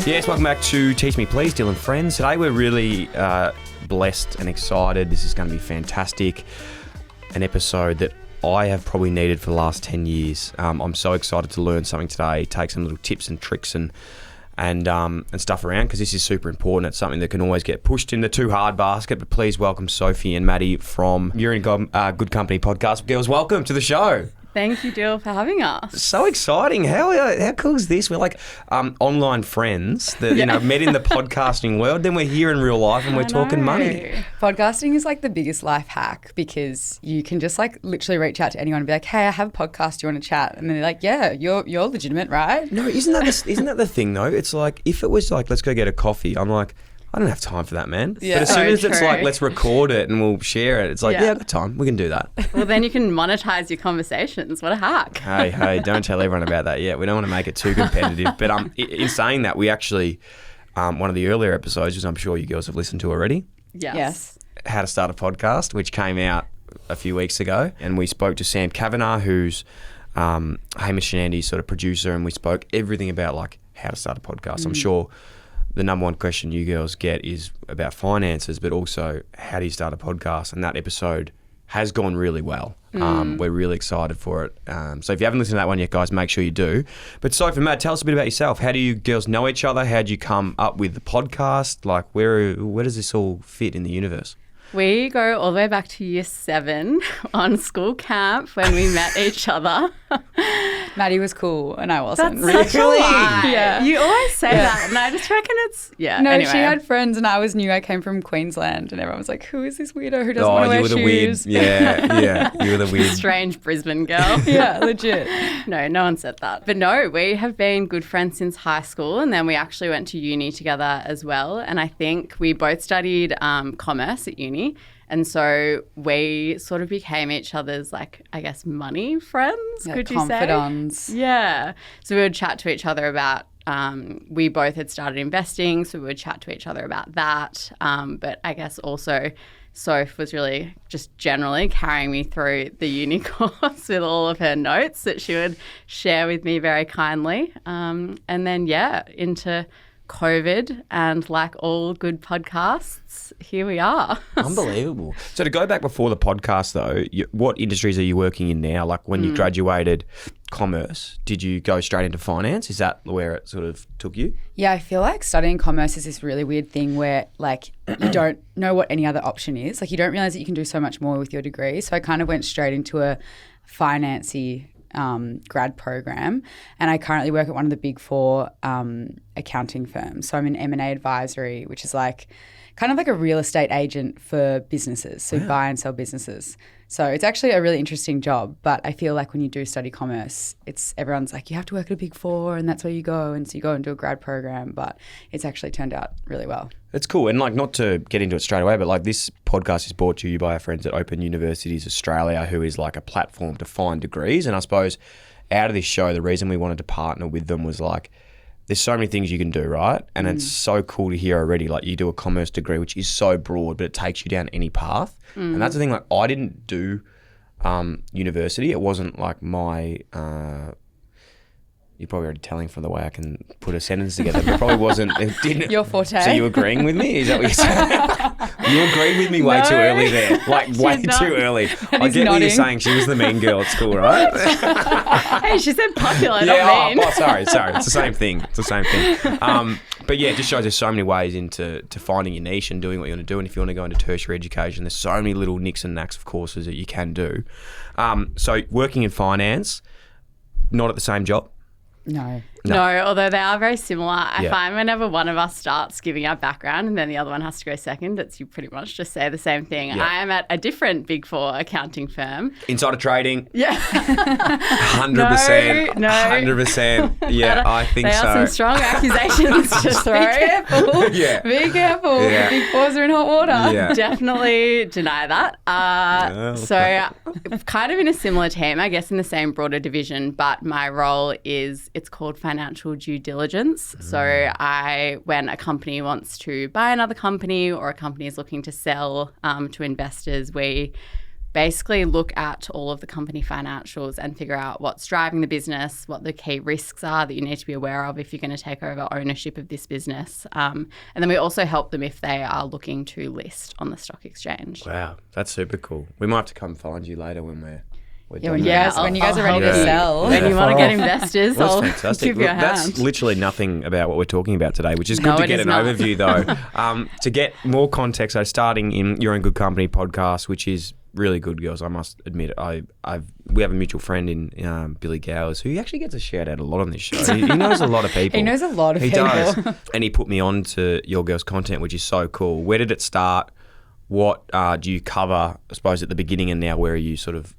Yes, welcome back to Me Pls, Dyl Friends. Today we're really blessed and excited. This is going to be fantastic. An episode that I have probably needed for the last 10 years. I'm so excited to learn something today, take some little tips and tricks and stuff around, because this is super important. It's something that can always get pushed in the too hard basket. But please welcome Sophie and Maddy from You're in Good Company podcast. Girls, welcome to the show. Thank you, Dyl, for having us. So exciting. How cool is this? We're like online friends that met in the podcasting world. Then we're here in real life and we're talking money. Podcasting is like the biggest life hack, because you can just like literally reach out to anyone and be like, hey, I have a podcast, do you want to chat? And then they're like, yeah, you're legitimate, right? No, isn't that the thing though? It's like, if it was like, let's go get a coffee, I'm like, I don't have time for that, man. Yeah. But as soon as True. it's like, let's record it and we'll share it, it's like, yeah, I've got time. We can do that. Well, then you can monetize your conversations. What a hack. Hey, don't tell everyone about that yet. We don't want to make it too competitive. But in saying that, we actually, one of the earlier episodes, which I'm sure you girls have listened to already, Yes. How to Start a Podcast, which came out a few weeks ago. And we spoke to Sam Kavanagh, who's Hamish and Andy's sort of producer, and we spoke everything about like how to start a podcast. I'm sure the number one question you girls get is about finances, but also how do you start a podcast? And that episode has gone really well. We're really excited for it. So if you haven't listened to that one yet, guys, make sure you do. But Sophie and Matt, tell us a bit about yourself. How do you girls know each other? How did you come up with the podcast? Like, where does this all fit in the universe? We go all the way back to year 7 on school camp when we met each other. Maddie was cool and I wasn't. That's such a lie. Yeah. You always say that, and I just reckon it's, No, anyway. she had friends and I was new. I came from Queensland and everyone was like, who is this weirdo who doesn't want to wear you were shoes? the weird. Yeah, you were the weird. Strange Brisbane girl. Yeah, legit. No one said that. But no, we have been good friends since high school, and then we actually went to uni together as well. And I think we both studied commerce at uni. And so we sort of became each other's, like, I guess, money friends, could you say? Confidants. Yeah. So we would chat to each other about, we both had started investing, so we would chat to each other about that. But I guess also Soph was really just generally carrying me through the uni course with all of her notes that she would share with me very kindly. And then, into COVID, and like all good podcasts, here we are. Unbelievable. So to go back before the podcast though, what industries are you working in now? Like when you graduated commerce, did you go straight into finance? Is that where it sort of took you? Yeah, I feel like studying commerce is this really weird thing where like you don't know what any other option is. Like you don't realise that you can do so much more with your degree. So I kind of went straight into a financy grad program, and I currently work at one of the big 4 accounting firms. So I'm in M&A advisory, which is like kind of like a real estate agent for businesses, so buy and sell businesses. So it's actually a really interesting job, but I feel like when you do study commerce, everyone's like, you have to work at a big 4 and that's where you go. And so you go and do a grad program, but it's actually turned out really well. It's cool. And like, not to get into it straight away, but like this podcast is brought to you by our friends at Open Universities Australia, who is like a platform to find degrees. And I suppose out of this show, the reason we wanted to partner with them was like, there's so many things you can do, right? And it's so cool to hear already, like you do a commerce degree, which is so broad, but it takes you down any path. And that's the thing, like I didn't do university. It wasn't like my, you're probably already telling from the way I can put a sentence together, but it probably wasn't, it didn't. Your forte. So you agreeing with me? Is that what you're saying? You agreed with me way too early there. Like way too early. I get what you're saying. She was the mean girl at school, right? Hey, she said popular, Yeah, not mean. sorry. It's the same thing. But yeah, it just shows there's so many ways into finding your niche and doing what you want to do. And if you want to go into tertiary education, there's so many little nicks and knacks of courses that you can do. So working in finance, not at the same job? No. No, although they are very similar. I Yeah. find whenever one of us starts giving our background and then the other one has to go second, it's you pretty much just say the same thing. Yeah. I am at a different Big 4 accounting firm. Insider trading? Yeah. 100%. No. 100%. Yeah, I think They so. are some strong accusations to throw. Be careful. Yeah. Be careful. Yeah. Big 4s are in hot water. Yeah. Definitely deny that. okay. So kind of in a similar team, I guess in the same broader division, but my role is, it's called financial due diligence. So when a company wants to buy another company or a company is looking to sell to investors, we basically look at all of the company financials and figure out what's driving the business, what the key risks are that you need to be aware of if you're going to take over ownership of this business. And then we also help them if they are looking to list on the stock exchange. Wow, that's super cool. We might have to come find you later when we're when done. you guys are ready to sell. When you want to get investors, Well, I'll that's fantastic. give you a Look, hand. that's literally nothing about what we're talking about today, which is No, good to it get is an not. overview, though. To get more context, so starting in You're in Good Company podcast, which is really good, girls. I must admit, we have a mutual friend in Billy Gowers who actually gets a shout out a lot on this show. He knows a lot of people. He knows a lot of people. He does. And he put me on to Your Girls content, which is so cool. Where did it start? What do you cover, I suppose, at the beginning, and now where are you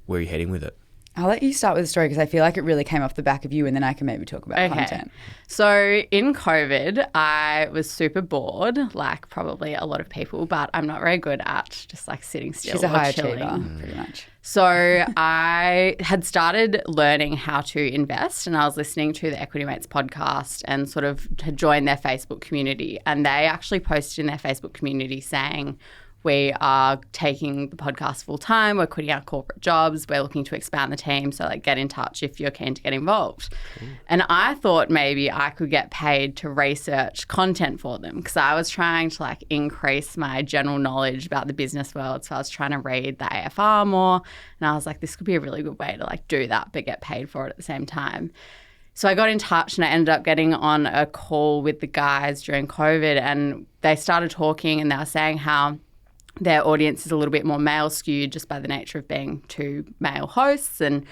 heading with it? I'll let you start with the story because I feel like it really came off the back of you, and then I can maybe talk about content. So in COVID, I was super bored, like probably a lot of people, but I'm not very good at just like sitting still. She's a high chilling. achiever, pretty much. So I had started learning how to invest, and I was listening to the Equity Mates podcast and sort of had joined their Facebook community. And they actually posted in their Facebook community saying, we are taking the podcast full time. We're quitting our corporate jobs. We're looking to expand the team. So like get in touch if you're keen to get involved. And I thought maybe I could get paid to research content for them because I was trying to like increase my general knowledge about the business world. So I was trying to read the AFR more. And I was like, this could be a really good way to like do that, but get paid for it at the same time. So I got in touch and I ended up getting on a call with the guys during COVID, and they started talking and they were saying how their audience is a little bit more male skewed just by the nature of being two male hosts. And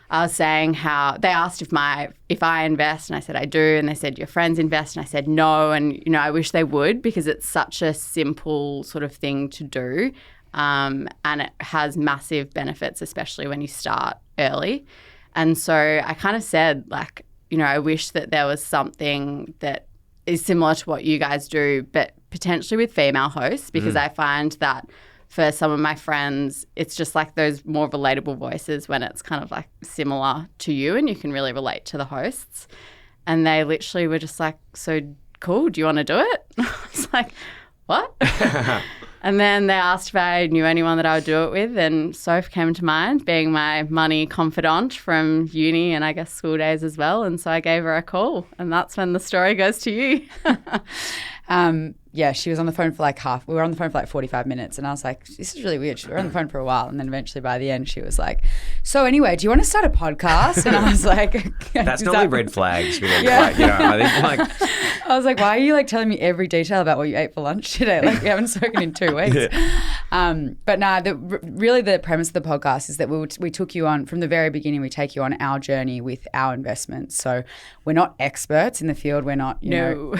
I was saying how they asked if I invest, and I said I do, and they said your friends invest, and I said no, and you know I wish they would because it's such a simple sort of thing to do, and it has massive benefits, especially when you start early. And so I kind of said like, you know, I wish that there was something that is similar to what you guys do, but potentially with female hosts, because I find that for some of my friends, it's just like those more relatable voices when it's kind of like similar to you and you can really relate to the hosts. And they literally were just like, so cool, do you want to do it? I was like, what? And then they asked if I knew anyone that I would do it with, and Soph came to mind, being my money confidant from uni and I guess school days as well. And so I gave her a call, and that's when the story goes to you. Yeah, she was on the phone for like we were on the phone for like 45 minutes, and I was like, this is really weird. We were on the phone for a while, and then eventually by the end she was like, so anyway, do you want to start a podcast? And I was like, okay, that's normally red flags. With it. Yeah. Like, you know, I think like I was like, why are you like telling me every detail about what you ate for lunch today? Like we haven't spoken in 2 weeks. Yeah. But no, really the premise of the podcast is that we took you on from the very beginning. We take you on our journey with our investments. So we're not experts in the field. We're not, you know,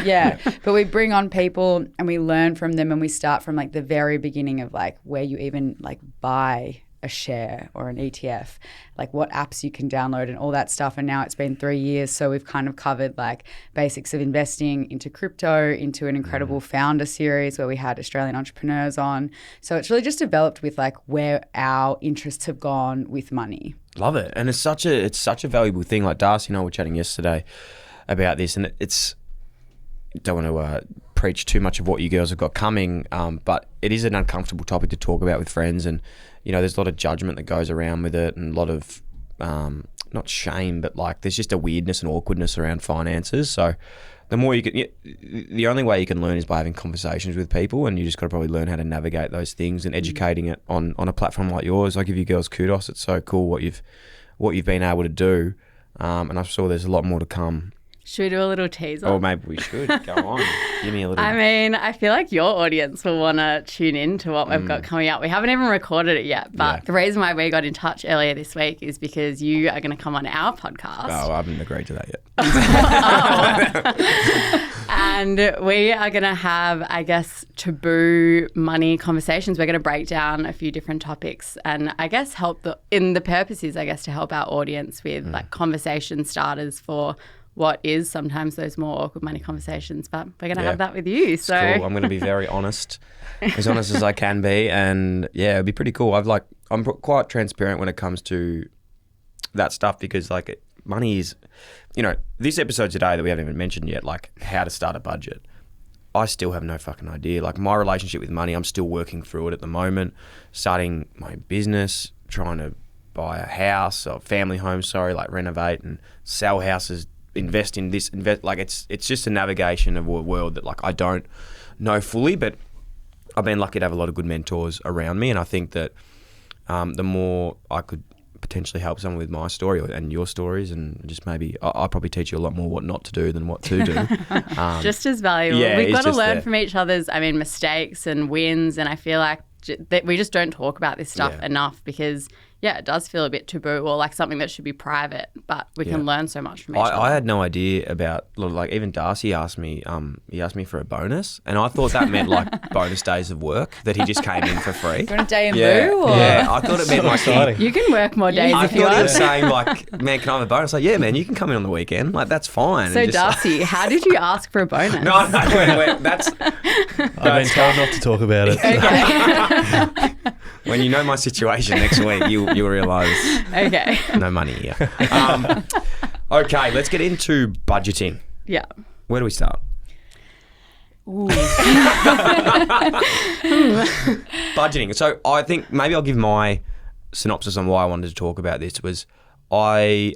but we bring on people and we learn from them, and we start from like the very beginning of like where you even like buy a share or an ETF, like what apps you can download and all that stuff. And now it's been 3 years, so we've kind of covered like basics of investing into crypto, into an incredible founder series where we had Australian entrepreneurs on. So it's really just developed with like where our interests have gone with money. Love it. And it's such a valuable thing. Like Darcy and I were chatting yesterday about this, and it's don't want to preach too much of what you girls have got coming, but it is an uncomfortable topic to talk about with friends, and you know there's a lot of judgment that goes around with it, and a lot of not shame, but like there's just a weirdness and awkwardness around finances. So the more the only way you can learn is by having conversations with people, and you just got to probably learn how to navigate those things and educating it on a platform like yours. I give you girls kudos. It's so cool what you've been able to do, and I'm sure there's a lot more to come. Should we do a little teaser? Oh, maybe we should. Go on. Give me a little. I mean, I feel like your audience will want to tune in to what we've got coming up. We haven't even recorded it yet, but the reason why we got in touch earlier this week is because you are going to come on our podcast. Oh, I haven't agreed to that yet. And we are going to have, I guess, taboo money conversations. We're going to break down a few different topics and I guess the purpose is, I guess, to help our audience with like conversation starters for what is sometimes those more awkward money conversations, but we're going to have that with you. So cool. I'm going to be very honest as I can be, and yeah, it'd be pretty cool. I'm quite transparent when it comes to that stuff because like money is, you know, this episode today that we haven't even mentioned yet, like how to start a budget. I still have no fucking idea. Like my relationship with money, I'm still working through it at the moment. Starting my own business, trying to buy a house or family home, like renovate and sell houses, invest in this, like it's just a navigation of a world that like I don't know fully, but I've been lucky to have a lot of good mentors around me, and I think that the more I could potentially help someone with my story and your stories, and just maybe I'll probably teach you a lot more what not to do than what to do. Just as valuable. Yeah, We've got to learn there. from each other's, mistakes and wins, and I feel like that we just don't talk about this stuff enough because it does feel a bit taboo or like something that should be private, but we can learn so much from each other. I had no idea about, like, even Darcy asked me, for a bonus, and I thought that meant like bonus days of work that he just came in for free. You want a day in lieu? Or? Yeah, I thought it meant like you can work more days I if you thought he want. was saying like, man, can I have a bonus? Like, yeah, man, you can come in on the weekend. Like, that's fine. So And just, Darcy, how did you ask for a bonus? no, wait, that's I've been told not to talk about it. Okay. when you know my situation next week, you'll realise Okay. no money here. Okay, let's get into budgeting. Yeah. Where do we start? Budgeting. So I think maybe I'll give my synopsis on why I wanted to talk about this. Was I,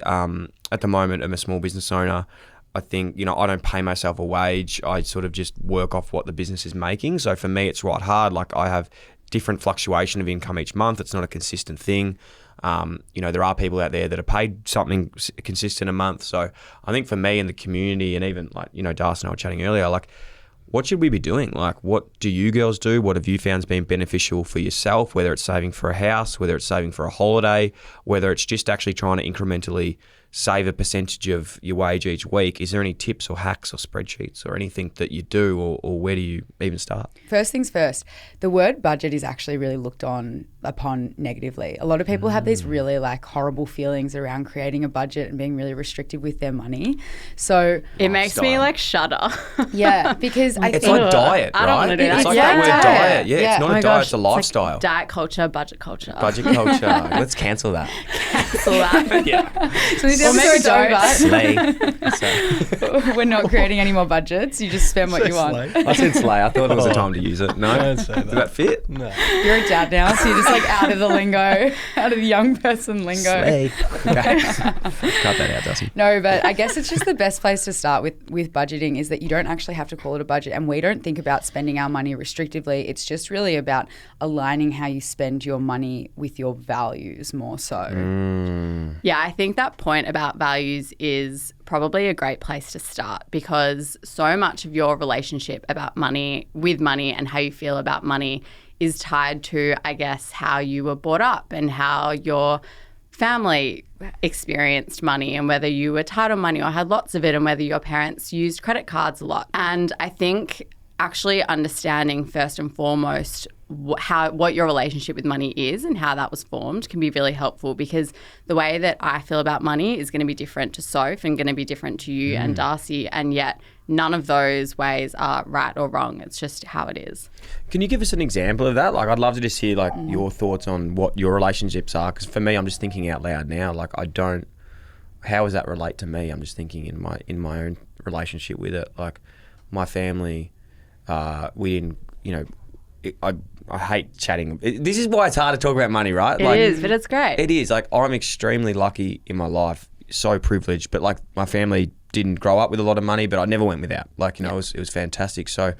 at the moment, am a small business owner. I think, I don't pay myself a wage. I sort of just work off what the business is making. So for me, it's right hard. Like I have different fluctuation of income each month. It's not a consistent thing. There are people out there that are paid something consistent a month. So I think for me and the community, and even like, Darcy and I were chatting earlier, like, what should we be doing? Like, what do you girls do? What have you found has been beneficial for yourself, whether it's saving for a house, whether it's saving for a holiday, whether it's just actually trying to incrementally save a percentage of your wage each week? Is there any tips or hacks or spreadsheets or anything that you do, or where do you even start? First things first, the word budget is actually really looked upon negatively. A lot of people have these really like horrible feelings around creating a budget and being really restrictive with their money. So it makes me like shudder. Yeah, because It's like diet, right? I don't want to do that. It's like Yeah. that word diet. Yeah, Yeah. it's not Oh a my diet, gosh, it's a lifestyle. Like diet culture, budget culture. Budget culture. Let's cancel that. So that. Yeah. So this Or maybe episode's don't. over. Slay. We're not creating any more budgets. You just spend what you want. I said slay. I thought it was a time to use it. No? Don't say Does that fit? No. You're a dad now, so you're just like out of the lingo, out of the young person lingo. Slay. Okay. Cut that out, Darcy. No, but I guess it's just the best place to start with budgeting is that you don't actually have to call it a budget, and we don't think about spending our money restrictively. It's just really about aligning how you spend your money with your values more so. Yeah, I think that point about values is probably a great place to start because so much of your relationship about money, with money, and how you feel about money is tied to, I guess, how you were brought up and how your family experienced money and whether you were tight on money or had lots of it and whether your parents used credit cards a lot. And I think actually understanding first and foremost what your relationship with money is and how that was formed can be really helpful because the way that I feel about money is going to be different to Soph and going to be different to you and Darcy, and yet none of those ways are right or wrong. It's just how it is. Can you give us an example of that? Like, I'd love to just hear like your thoughts on what your relationships are, because for me, I'm just thinking out loud now. Like, how does that relate to me? I'm just thinking in my own relationship with it. Like, my family, we didn't, I hate chatting. This is why it's hard to talk about money, right? It is, but it's great. It is. Like, I'm extremely lucky in my life, so privileged, but like my family didn't grow up with a lot of money, but I never went without. Like, it was fantastic. So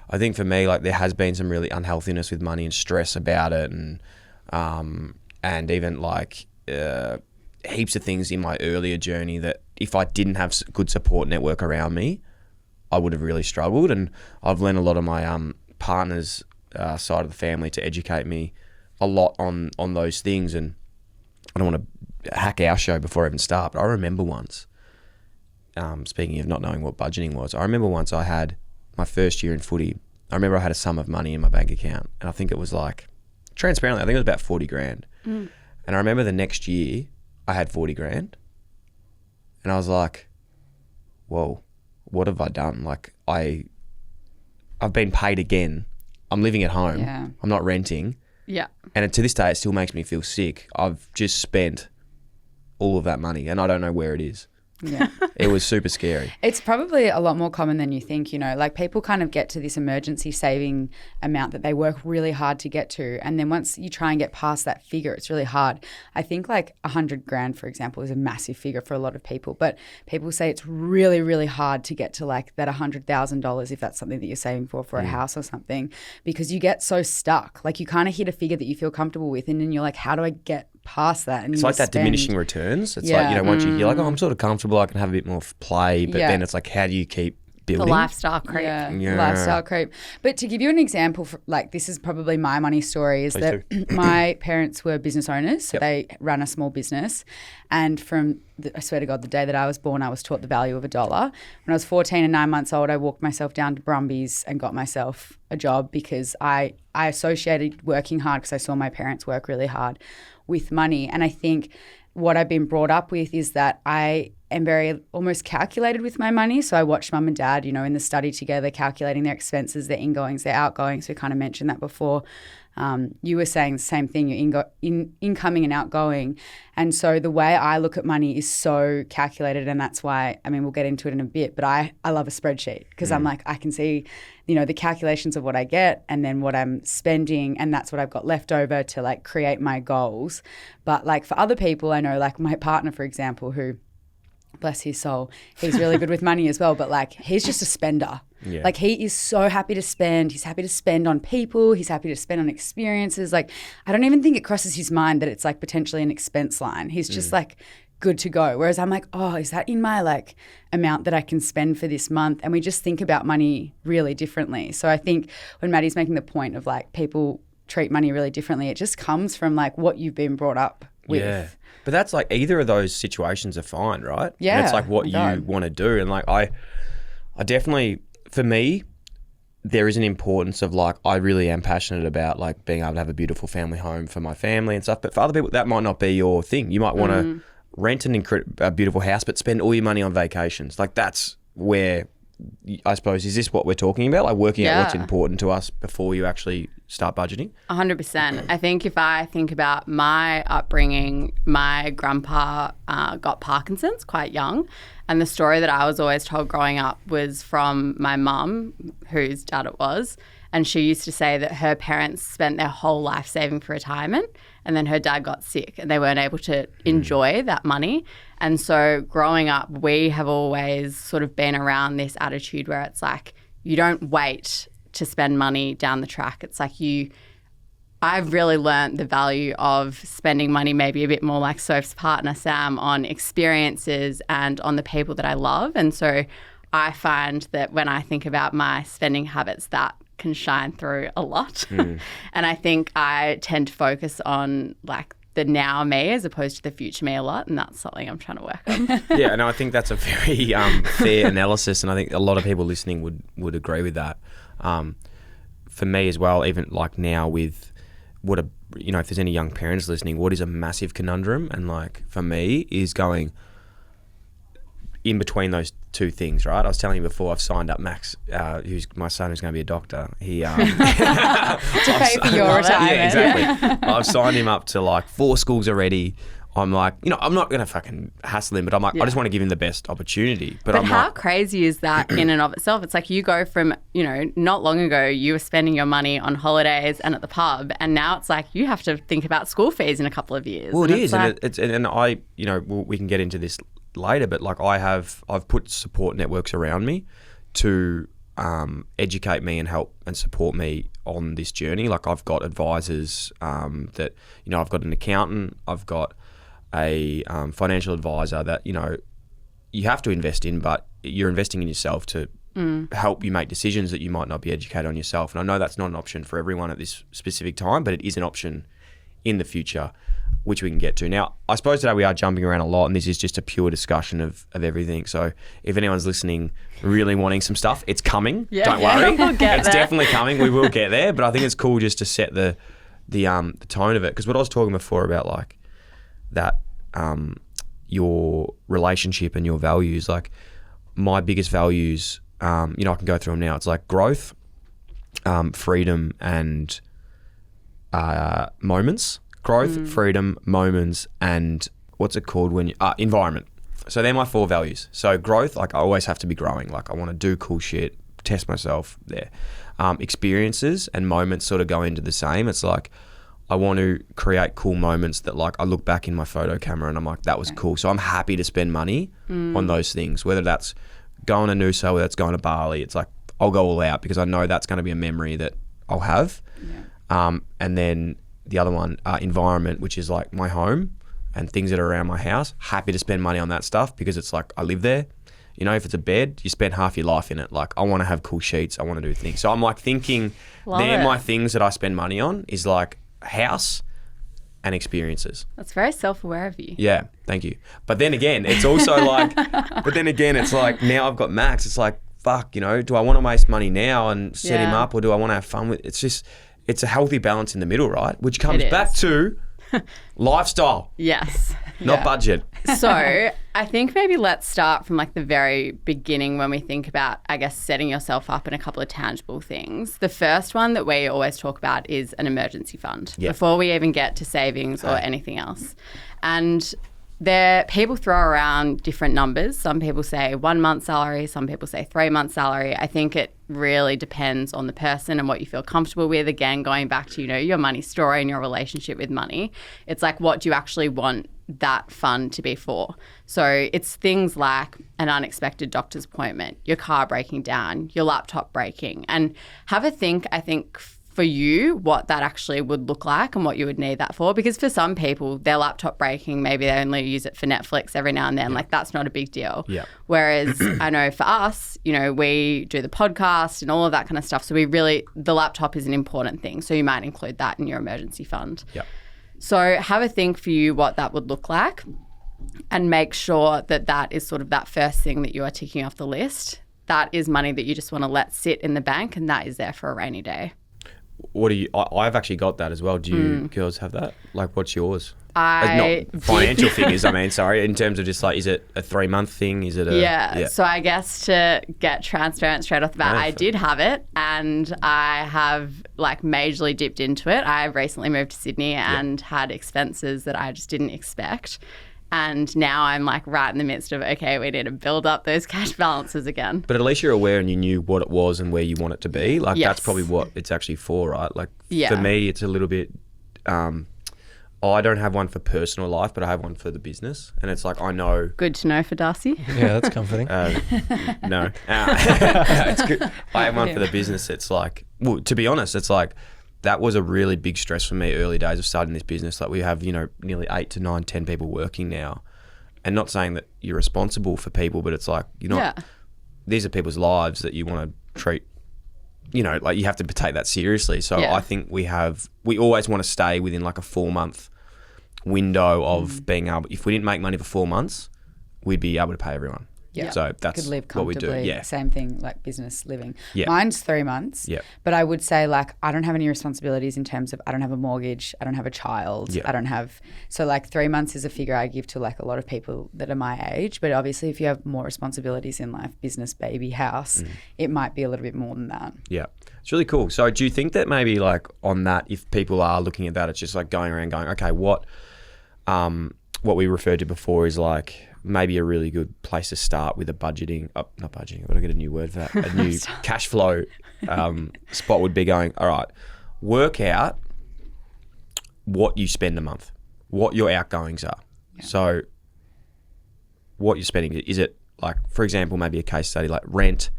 I think for me, like, there has been some really unhealthiness with money and stress about it, and even like heaps of things in my earlier journey that if I didn't have good support network around me, I would have really struggled. And I've learned a lot of my partners' side of the family to educate me a lot on those things. And I don't want to hack our show before I even start, but I remember once, speaking of not knowing what budgeting was, I remember once I had my first year in footy. I remember I had a sum of money in my bank account, and I think it was like, transparently, I think it was about 40 grand. And I remember the next year I had 40 grand, and I was like, whoa, what have I done? Like, I've been paid again. I'm living at home. Yeah. I'm not renting. Yeah. And to this day, it still makes me feel sick. I've just spent all of that money and I don't know where it is. Yeah. It was super scary. It's probably a lot more common than you think, you know, like people kind of get to this emergency saving amount that they work really hard to get to. And then once you try and get past that figure, it's really hard. I think like 100 grand, for example, is a massive figure for a lot of people, but people say it's really, really hard to get to like that $100,000 if that's something that you're saving for a house or something, because you get so stuck. Like you kind of hit a figure that you feel comfortable with and then you're like, how do I get past that? And it's like that diminishing returns. It's like, you know, once you're like, oh, I'm sort of comfortable, I can have a bit more play, but then it's like, how do you keep building? The lifestyle creep. Yeah, lifestyle creep. But to give you an example, like this is probably my money story, is that my parents were business owners, so they ran a small business. And from, I swear to God, the day that I was born, I was taught the value of $1. When I was 14 and 9 months old, I walked myself down to Brumbies and got myself a job because I associated working hard because I saw my parents work really hard with money. And I think what I've been brought up with is that I am very almost calculated with my money. So I watched mum and dad, you know, in the study together, calculating their expenses, their ingoings, their outgoings. We kind of mentioned that before. You were saying the same thing, your incoming and outgoing. And so the way I look at money is so calculated, and that's why, I mean, we'll get into it in a bit, but I love a spreadsheet because I'm like, I can see, you know, the calculations of what I get and then what I'm spending, and that's what I've got left over to like create my goals. But like for other people, I know like my partner, for example, who, bless his soul, he's really good with money as well, but like he's just a spender. Yeah. Like he is so happy to spend. He's happy to spend on people. He's happy to spend on experiences. Like I don't even think it crosses his mind that it's like potentially an expense line. He's just like good to go. Whereas I'm like, oh, is that in my like amount that I can spend for this month? And we just think about money really differently. So I think when Maddy's making the point of like people treat money really differently, it just comes from like what you've been brought up with. Yeah. But that's like either of those situations are fine, right? Yeah. And it's like what you want to do. And like I definitely, for me, there is an importance of like, I really am passionate about like being able to have a beautiful family home for my family and stuff. But for other people, that might not be your thing. You might want to rent a beautiful house, but spend all your money on vacations. Like that's where, I suppose, is this what we're talking about? Like working out what's important to us before you actually start budgeting? 100%. I think if I think about my upbringing, my grandpa got Parkinson's quite young. And the story that I was always told growing up was from my mum, whose dad it was. And she used to say that her parents spent their whole life saving for retirement, and then her dad got sick and they weren't able to enjoy that money. And so growing up, we have always sort of been around this attitude where it's like, you don't wait to spend money down the track. It's like I've really learnt the value of spending money maybe a bit more like Soph's partner, Sam, on experiences and on the people that I love. And so I find that when I think about my spending habits, that can shine through a lot. And I think I tend to focus on like the now me as opposed to the future me a lot, and that's something I'm trying to work on. Yeah, no, I think that's a very fair analysis, and I think a lot of people listening would agree with that. For me as well, even like now with if there's any young parents listening, what is a massive conundrum, and like for me is going in between those two things, right? I was telling you before, I've signed up Max, who's my son, who's going to be a doctor. He to pay for your retirement. Yeah, exactly. I've signed him up to like 4 schools already. I'm like, I'm not going to fucking hassle him, but I'm like, I just want to give him the best opportunity. But I'm how like, crazy is that in and of itself? It's like you go from, not long ago you were spending your money on holidays and at the pub, and now it's like you have to think about school fees in a couple of years. Well, it is, and I, we can get into this later, but like I've put support networks around me to educate me and help and support me on this journey. Like I've got advisors that, I've got an accountant, I've got a financial advisor that, you have to invest in, but you're investing in yourself to help you make decisions that you might not be educated on yourself. And I know that's not an option for everyone at this specific time, but it is an option in the future, which we can get to. Now, I suppose today we are jumping around a lot, and this is just a pure discussion of everything. So if anyone's listening really wanting some stuff, it's coming. Yeah. Don't worry. We'll get it's definitely coming. We will get there. But I think it's cool just to set the tone of it. Because what I was talking before about like that your relationship and your values, like my biggest values, I can go through them now. It's like growth, freedom, and moments. Growth, freedom, moments, and what's it called when environment. So they're my 4 values. So growth, like I always have to be growing. Like I want to do cool shit, test myself there. Experiences and moments sort of go into the same. It's like I want to create cool moments that like I look back in my photo camera and I'm like, that was cool. So I'm happy to spend money on those things, whether that's going to Noosa, whether that's going to Bali. It's like I'll go all out because I know that's going to be a memory that I'll have. Yeah. And then the other one, environment, which is like my home and things that are around my house. Happy to spend money on that stuff because it's like I live there. You know, if it's a bed, you spend half your life in it. Like, I want to have cool sheets. I want to do things. So I'm like thinking, my things that I spend money on is like house and experiences. That's very self-aware of you. Yeah, thank you. But then again, it's also like, it's like now I've got Max. It's like, fuck, you know, do I want to waste money now and set him up or do I want to have fun with it? It's just, it's a healthy balance in the middle, right? Which comes back to lifestyle. Yes. Not budget. So I think maybe let's start from like the very beginning when we think about, I guess, setting yourself up in a couple of tangible things. The first one that we always talk about is an emergency fund before we even get to savings or anything else. And people throw around different numbers. Some people say 1 month's salary, some people say 3 months' salary. I think it really depends on the person and what you feel comfortable with. Again, going back to, you know, your money story and your relationship with money. It's like, what do you actually want that fund to be for? So it's things like an unexpected doctor's appointment, your car breaking down, your laptop breaking, and have a think, I think, for you, what that actually would look like and what you would need that for. Because for some people, their laptop breaking, maybe they only use it for Netflix every now and then. Like, that's not a big deal. Yeah. Whereas I know for us, you know, we do the podcast and all of that kind of stuff. So the laptop is an important thing. So you might include that in your emergency fund. Yeah. So have a think for you what that would look like and make sure that that is sort of that first thing that you are ticking off the list. That is money that you just want to let sit in the bank and that is there for a rainy day. What do you? I've actually got that as well. Do you girls have that? Like, what's yours? Not financial figures. I mean, sorry. In terms of just like, is it a 3-month thing? Is it a? Yeah. So I guess to get transparent straight off the bat, I did have it, and I have like majorly dipped into it. I've recently moved to Sydney and had expenses that I just didn't expect. And now I'm like right in the midst of, okay, we need to build up those cash balances again. But at least you're aware and you knew what it was and where you want it to be. Like that's probably what it's actually for, right? Like for me, it's a little bit, I don't have one for personal life, but I have one for the business. And it's like, I know. Good to know for Darcy. Yeah, that's comforting. No. It's good. I have one for the business. It's like, well, to be honest, it's like, that was a really big stress for me early days of starting this business. Like we have, you know, nearly 8 to 9, 10 people working now. And not saying that you're responsible for people, but it's like, you're not, these are people's lives that you want to treat, you know, like you have to take that seriously. So I think we always want to stay within like a 4-month window of being able, if we didn't make money for 4 months, we'd be able to pay everyone. Yeah. So that's could live what we do. comfortably. Yeah. Same thing, like business living. Yeah. Mine's 3 months. Yeah. But I would say like I don't have any responsibilities in terms of I don't have a mortgage, I don't have a child, Yeah. I don't have so like 3 months is a figure I give to like a lot of people that are my age. But obviously if you have more responsibilities in life, business, baby, house, it might be a little bit more than that. Yeah. It's really cool. So do you think that maybe like on that, if people are looking at that, it's just like going around going, okay, what we referred to before is like maybe a really good place to start with a budgeting, not budgeting, I've got to get a new word for that, a new cash flow spot would be going, all right, work out what you spend a month, what your outgoings are. Yeah. So what you're spending, is it like, for example, maybe a case study like rent,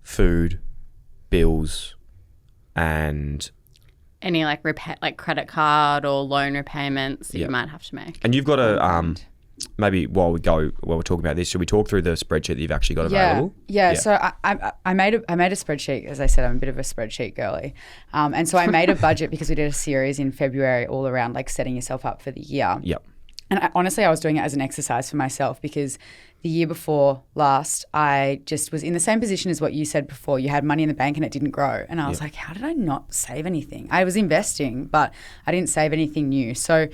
food, bills, and any like credit card or loan repayments that you might have to make. And you've got a maybe while we're talking about this, should we talk through the spreadsheet that you've actually got available? Yeah. So I made a spreadsheet. As I said, I'm a bit of a spreadsheet girly, and so I made a budget because we did a series in February all around like setting yourself up for the year. Yep. And honestly, I was doing it as an exercise for myself because the year before last, I just was in the same position as what you said before. You had money in the bank and it didn't grow. And I was like, how did I not save anything? I was investing, but I didn't save anything new. So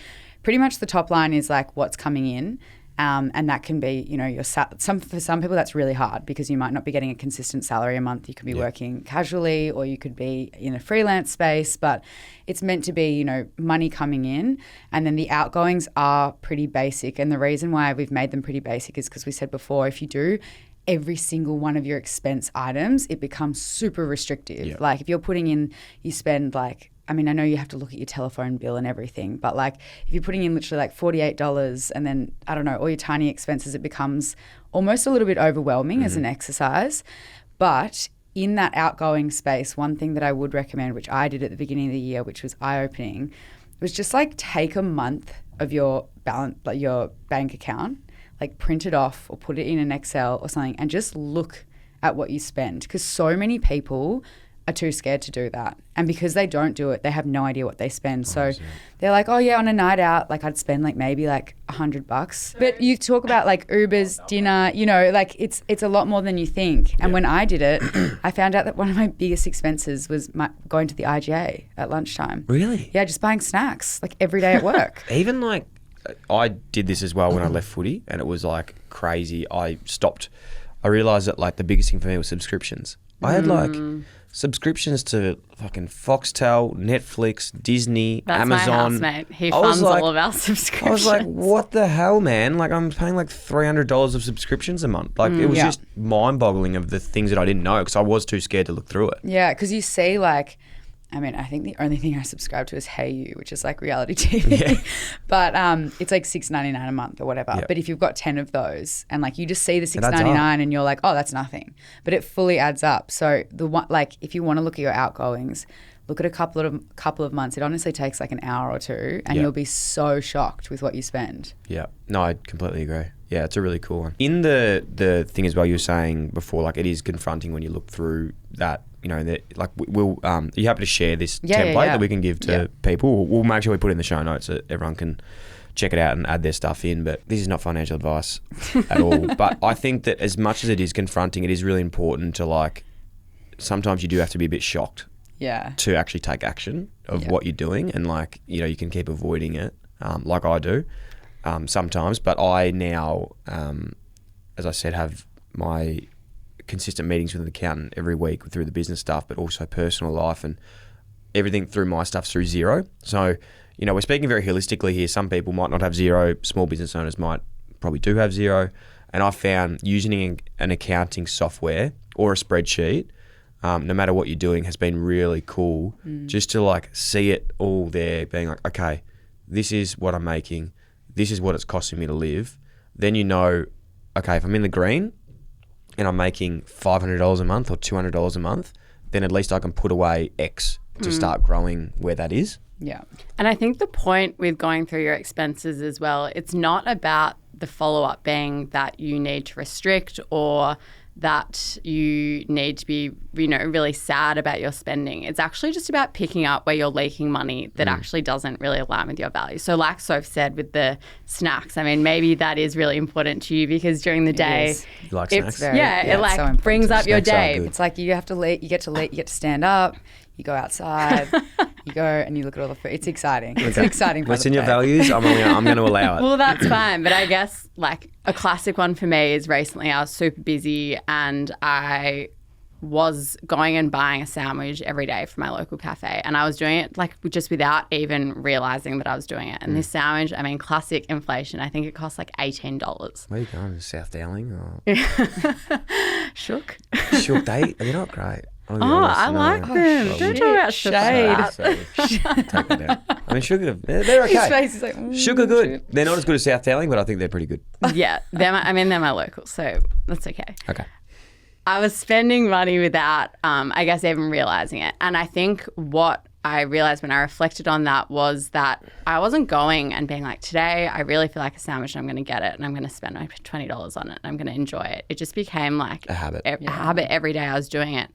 pretty much the top line is like what's coming in And that can be, you know, for some people that's really hard because you might not be getting a consistent salary a month. You could be working casually or you could be in a freelance space, but it's meant to be, you know, money coming in, and then the outgoings are pretty basic. And the reason why we've made them pretty basic is because we said before, if you do every single one of your expense items, it becomes super restrictive. Yep. Like if you're putting in, you spend like, I mean, I know you have to look at your telephone bill and everything, but like if you're putting in literally like $48 and then, I don't know, all your tiny expenses, it becomes almost a little bit overwhelming as an exercise. But in that outgoing space, one thing that I would recommend, which I did at the beginning of the year, which was eye-opening, was just like take a month of your balance, like your bank account, like print it off or put it in an Excel or something and just look at what you spend, because so many people are too scared to do that. And because they don't do it, they have no idea what they spend. So they're like, oh yeah, on a night out, like I'd spend like maybe like $100. But you talk about like Ubers, dinner, you know, like it's a lot more than you think. And when I did it, I found out that one of my biggest expenses was going to the IGA at lunchtime. Really? Yeah, just buying snacks like every day at work. Even like, I did this as well when I left footy, and it was like crazy. I realised that like the biggest thing for me was subscriptions. I had like subscriptions to fucking Foxtel, Netflix, Disney, That's Amazon. my housemate. He funds all of our subscriptions. I was like, what the hell, man? Like I'm paying like $300 of subscriptions a month. Like it was just mind-boggling of the things that I didn't know because I was too scared to look through it. Yeah, because you see like, I mean, I think the only thing I subscribe to is Hey You, which is like reality TV. Yeah. But it's like $6.99 a month or whatever. Yep. But if you've got 10 of those and like you just see the adds up. $6.99 and you're like, oh, that's nothing. But it fully adds up. So the one, like if you want to look at your outgoings, look at a couple of months. It honestly takes like an hour or two and you'll be so shocked with what you spend. Yeah. No, I completely agree. Yeah, it's a really cool one. In the thing as well, you were saying before, like it is confronting when you look through that. You know, that like we'll. Are you happy to share this template that we can give to people? We'll make sure we put it in the show notes so everyone can check it out and add their stuff in. But this is not financial advice at all. But I think that as much as it is confronting, it is really important to like. Sometimes you do have to be a bit shocked. Yeah. To actually take action of what you're doing, and like you know, you can keep avoiding it, like I do, sometimes. But I now, as I said, have my consistent meetings with an accountant every week through the business stuff, but also personal life, and everything through my stuff's through Xero. So, you know, we're speaking very holistically here. Some people might not have Xero. Small business owners probably do have Xero. And I found using an accounting software or a spreadsheet, no matter what you're doing, has been really cool. Just to like see it all there, being like, okay, this is what I'm making. This is what it's costing me to live. Then you know, okay, if I'm in the green, and I'm making $500 a month or $200 a month, then at least I can put away X to start growing where that is. Yeah. And I think the point with going through your expenses as well, it's not about the follow-up being that you need to restrict or that you need to be, you know, really sad about your spending. It's actually just about picking up where you're leaking money that actually doesn't really align with your values. So like Soph said with the snacks, I mean, maybe that is really important to you because during the day, You like it's snacks? it like so important. brings up your Snacks are day. good. It's like you have to you get to stand up, you go outside, you go and you look at all the food. It's exciting. It's an exciting part What's of in the your day. values? I'm going to allow it. Well, that's fine. But I guess like a classic one for me is recently I was super busy and I was going and buying a sandwich every day from my local cafe, and I was doing it like just without even realizing that I was doing it. And this sandwich, I mean, classic inflation, I think it cost like $18. Where are you going? South Dowling? Or Shook. Shook they? They're not great. Oh, I like them. Don't talk about Shook. Take that out. I mean, Shook, they're okay. His face is like, Shook are good. They're not as good as South Dowling, but I think they're pretty good. Yeah, they're my local, so that's okay. Okay. I was spending money without, I guess, even realizing it. And I think what I realized when I reflected on that was that I wasn't going and being like, today I really feel like a sandwich and I'm going to get it and I'm going to spend like $20 on it and I'm going to enjoy it. It just became like A habit. A habit every day I was doing it.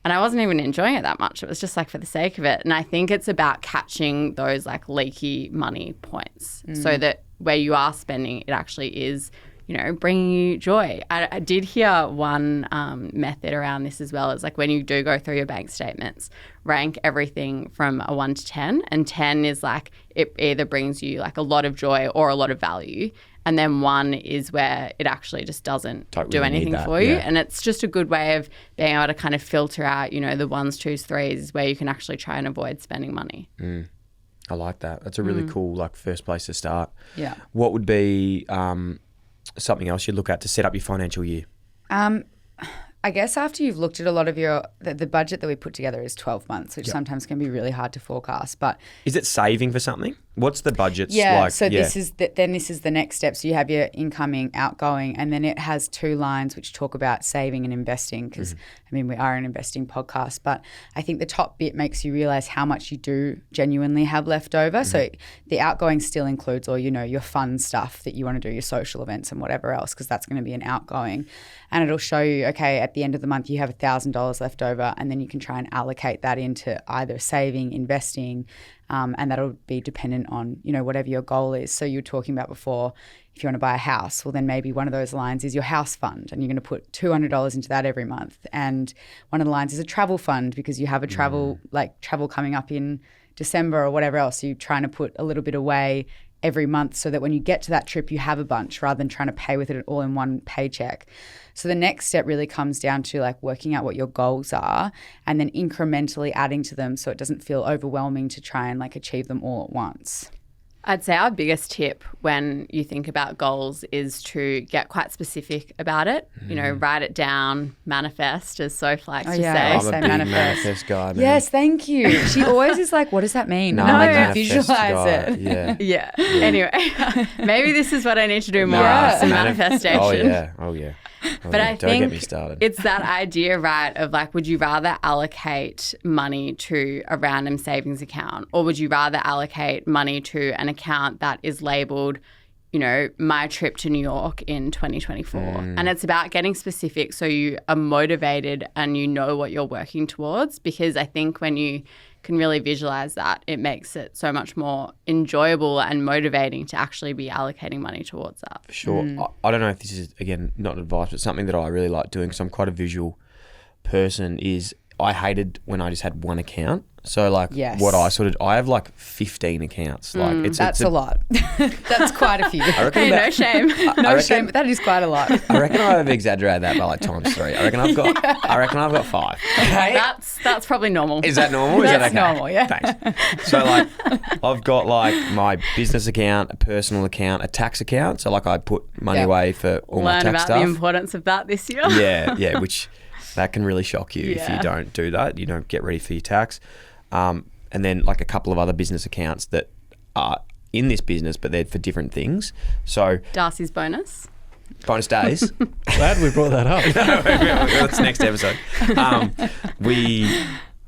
And I wasn't even enjoying it that much. It was just like for the sake of it. And I think it's about catching those like leaky money points so that where you are spending, it actually is, you know, bringing you joy. I did hear one method around this as well. It's like when you do go through your bank statements, rank everything from a 1 to 10. And 10 is like it either brings you like a lot of joy or a lot of value. And then 1 is where it actually just doesn't Don't do really need anything that, for you. yeah. And it's just a good way of being able to kind of filter out, the 1s, 2s, 3s where you can actually try and avoid spending money. I like that. That's a really cool first place to start. Yeah. What would be something else you'd look at to set up your financial year? I guess after you've looked at a lot of the budget that we put together is 12 months, which sometimes can be really hard to forecast. But Is it saving for something? What's the budget like? This is the next step. So you have your incoming, outgoing, and then it has 2 lines which talk about saving and investing because, we are an investing podcast. But I think the top bit makes you realise how much you do genuinely have left over. So the outgoing still includes all, your fun stuff that you want to do, your social events and whatever else, because that's going to be an outgoing. And it'll show you, okay, at the end of the month you have $1,000 left over, and then you can try and allocate that into either saving, investing, and that'll be dependent on, whatever your goal is. So you were talking about before, if you want to buy a house, well, then maybe one of those lines is your house fund, and you're going to put $200 into that every month. And one of the lines is a travel fund because you have a travel coming up in December or whatever else. So you're trying to put a little bit away every month so that when you get to that trip, you have a bunch rather than trying to pay with it all in one paycheck. So the next step really comes down to working out what your goals are and then incrementally adding to them so it doesn't feel overwhelming to try and achieve them all at once. I'd say our biggest tip when you think about goals is to get quite specific about it. Write it down, manifest, as Soph likes to say. I'm a say big manifest. manifest guy, man. Yes, thank you. She always is like, what does that mean? No, And I'm a I manifest visualize guy. it. Yeah. Yeah. Anyway, maybe this is what I need to do more Nah, of, some manifestation. Oh yeah. But I Don't think get me started. it's that idea, right, of would you rather allocate money to a random savings account, or would you rather allocate money to an account that is labelled, my trip to New York in 2024? And it's about getting specific so you are motivated and you know what you're working towards, because I think when you can really visualize that, it makes it so much more enjoyable and motivating to actually be allocating money towards that. For sure. I don't know if this is, again, not advice, but something that I really like doing because I'm quite a visual person is I hated when I just had one account. So Yes. what I have 15 accounts. That's a lot. That's quite a few. I reckon Hey, about- no shame. No shame, but that is quite a lot. I reckon I've exaggerated that by times 3. I reckon I've got 5. Okay. That's probably normal. Is that normal? Is That's that okay? normal, yeah. Thanks. So I've got my business account, a personal account, a tax account. So I put money away for all my Learn tax about stuff. the importance of that this year. Yeah, which that can really shock you if you don't do that. You don't get ready for your tax. And then a couple of other business accounts that are in this business, but they're for different things. So Darcy's bonus. bonus days. Glad we brought that up. That's next episode. We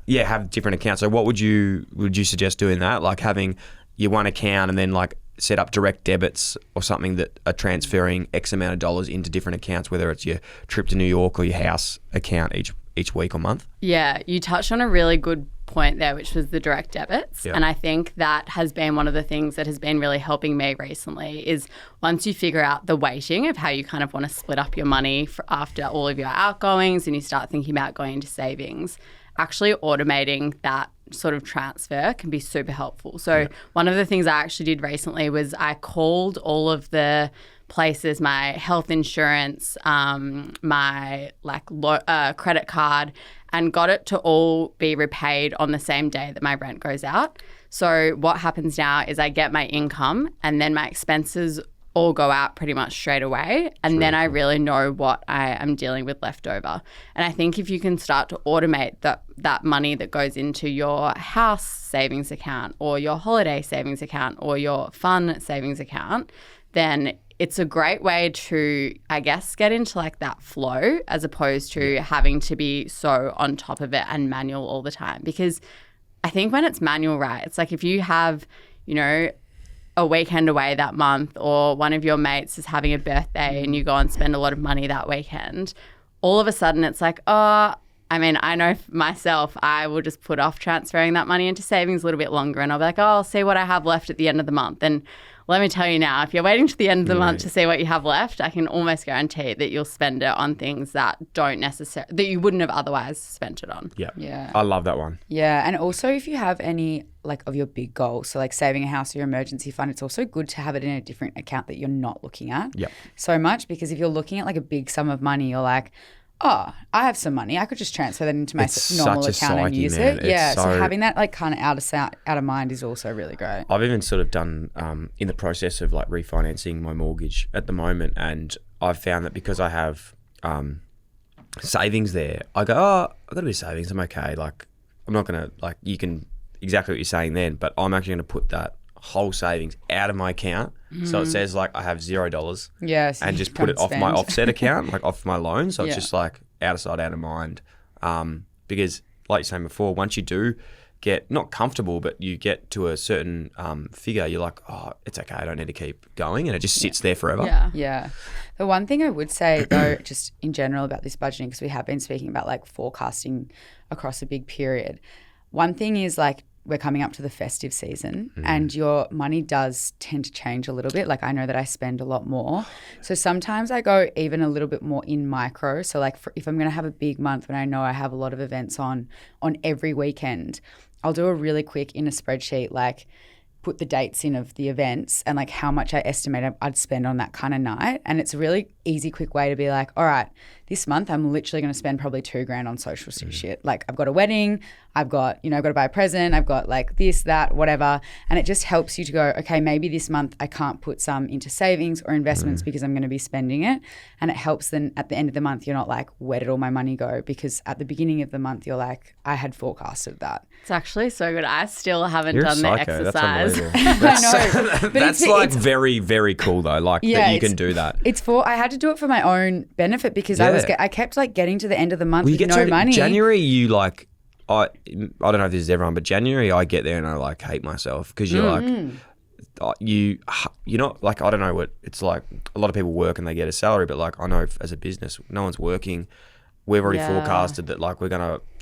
have different accounts. So what would you suggest doing that? Having your one account and then set up direct debits or something that are transferring X amount of dollars into different accounts, whether it's your trip to New York or your house account each week or month? Yeah, you touched on a really good point there, which was the direct debits. Yeah. And I think that has been one of the things that has been really helping me recently is once you figure out the weighting of how you kind of want to split up your money after all of your outgoings and you start thinking about going into savings, actually automating that sort of transfer can be super helpful. So one of the things I actually did recently was I called all of the places, my health insurance, my credit card, and got it to all be repaid on the same day that my rent goes out. So what happens now is I get my income and then my expenses all go out pretty much straight away. And then I really know what I am dealing with left over. And I think if you can start to automate that money that goes into your house savings account or your holiday savings account or your fun savings account, then it's a great way to, I guess, get into that flow as opposed to having to be so on top of it and manual all the time. Because I think when it's manual, right, it's if you have, a weekend away that month or one of your mates is having a birthday and you go and spend a lot of money that weekend, all of a sudden it's I know for myself, I will just put off transferring that money into savings a little bit longer and I'll be I'll see what I have left at the end of the month. And let me tell you now, if you're waiting to the end of the month to see what you have left, I can almost guarantee that you'll spend it on things that that you wouldn't have otherwise spent it on. Yeah. Yeah. I love that one. Yeah, and also if you have any like of your big goals. So like saving a house or your emergency fund, it's also good to have it in a different account that you're not looking at so much, because if you're looking at like a big sum of money, you're like, oh, I have some money, I could just transfer that into my normal account and use it. Yeah, so having that like kind of out of mind is also really great. I've even sort of done in the process of like refinancing my mortgage at the moment, and I've found that because I have savings there, I go, oh, I've got a bit of savings, I'm okay. Like, I'm not going to, like, you can, exactly what you're saying then, but I'm actually going to put that whole savings out of my account. So it says like I have $0. Yes. And just put it off my offset account, like off my loan. So it's just like out of sight, out of mind. Because like you were saying before, once you do get not comfortable, but you get to a certain figure, you're like, oh, it's okay, I don't need to keep going. And it just sits there forever. Yeah. The one thing I would say though, just in general about this budgeting, because we have been speaking about like forecasting across a big period. One thing is like, we're coming up to the festive season and your money does tend to change a little bit. Like I know that I spend a lot more. So sometimes I go even a little bit more in micro. So like if I'm going to have a big month when I know I have a lot of events on every weekend, I'll do a really quick in a spreadsheet, like put the dates in of the events and like how much I estimate I'd spend on that kind of night. And it's a really easy, quick way to be like, all right, this month I'm literally going to spend probably $2,000 on social shit. Like I've got a wedding, I've got, I've got to buy a present, I've got like this, that, whatever. And it just helps you to go, okay, maybe this month I can't put some into savings or investments because I'm going to be spending it. And it helps then at the end of the month, you're not like, where did all my money go? Because at the beginning of the month, you're like, I had forecasted that. It's actually so good. I still haven't done the exercise. That's like very, very cool though. Like that you can do that. I had to do it for my own benefit because I kept like getting to the end of the month with no money. January, you like, I don't know if this is everyone, but January I get there and I like hate myself because you're like, you're not like, I don't know what it's like. A lot of people work and they get a salary, but like I know as a business, no one's working. We've already forecasted that like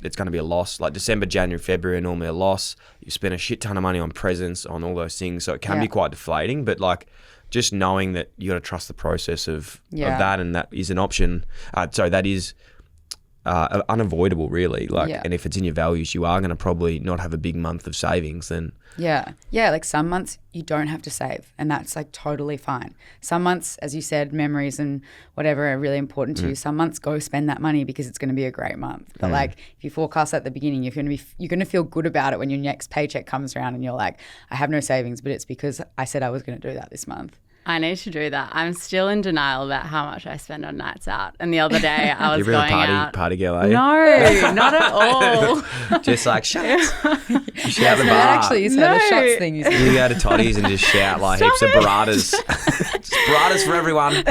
it's gonna be a loss. Like December, January, February are normally a loss. You spend a shit ton of money on presents, on all those things, so it can be quite deflating. But like just knowing that you got to trust the process of that, and that is an option. That is unavoidable, really. Like, and if it's in your values, you are going to probably not have a big month of savings. Then like some months you don't have to save, and that's like totally fine. Some months, as you said, memories and whatever are really important to you. Some months go spend that money because it's going to be a great month. But like if you forecast at the beginning, you're going to feel good about it when your next paycheck comes around and you're like, I have no savings, but it's because I said I was going to do that this month. I need to do that. I'm still in denial about how much I spend on nights out. And the other day I was going out. Party girl, are you? No, not at all. Just like shots. You shout the bar. That actually is how the shots thing is. You go to Toddy's and just shout like heaps of burratas. Just burratas for everyone.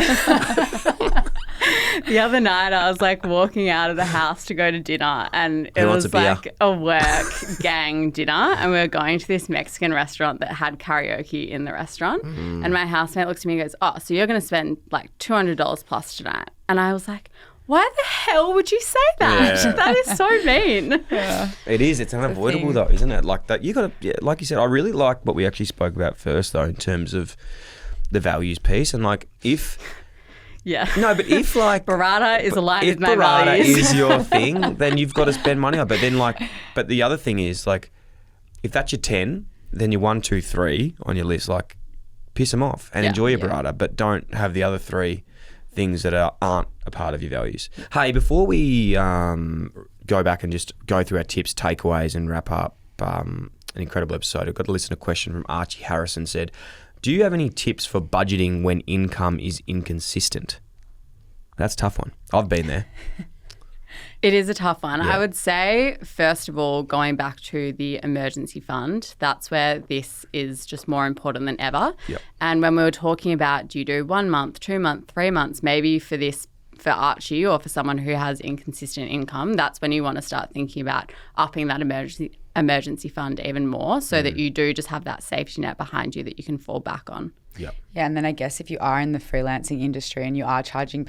The other night I was like walking out of the house to go to dinner, and it was like a work gang dinner, and we were going to this Mexican restaurant that had karaoke in the restaurant. And my housemate looks at me and goes, oh, so you're going to spend like $200 plus tonight? And I was like, why the hell would you say that? Yeah. That is so mean. Yeah. It is. It's unavoidable though, isn't it? Like that. You got to, like you said, I really like what we actually spoke about first though, in terms of the values piece. And like if... Yeah. No, but if like... Burrata is aligned with my If values. burrata is your thing, then you've got to spend money on it. But then like... But the other thing is like, if that's your 10, then your 1, 2, 3 on your list, like piss them off and enjoy your burrata, but don't have the other 3 things that aren't a part of your values. Hey, before we go back and just go through our tips, takeaways and wrap up an incredible episode, I've got a listener question from Archie Harrison said, do you have any tips for budgeting when income is inconsistent? That's a tough one. I've been there. It is a tough one. Yeah. I would say, first of all, going back to the emergency fund, that's where this is just more important than ever. Yep. And when we were talking about, do you do 1 month, 2 months, 3 months, maybe for Archie or for someone who has inconsistent income, that's when you want to start thinking about upping that emergency fund even more so that you do just have that safety net behind you that you can fall back on. Yep. Yeah, and then I guess if you are in the freelancing industry and you are charging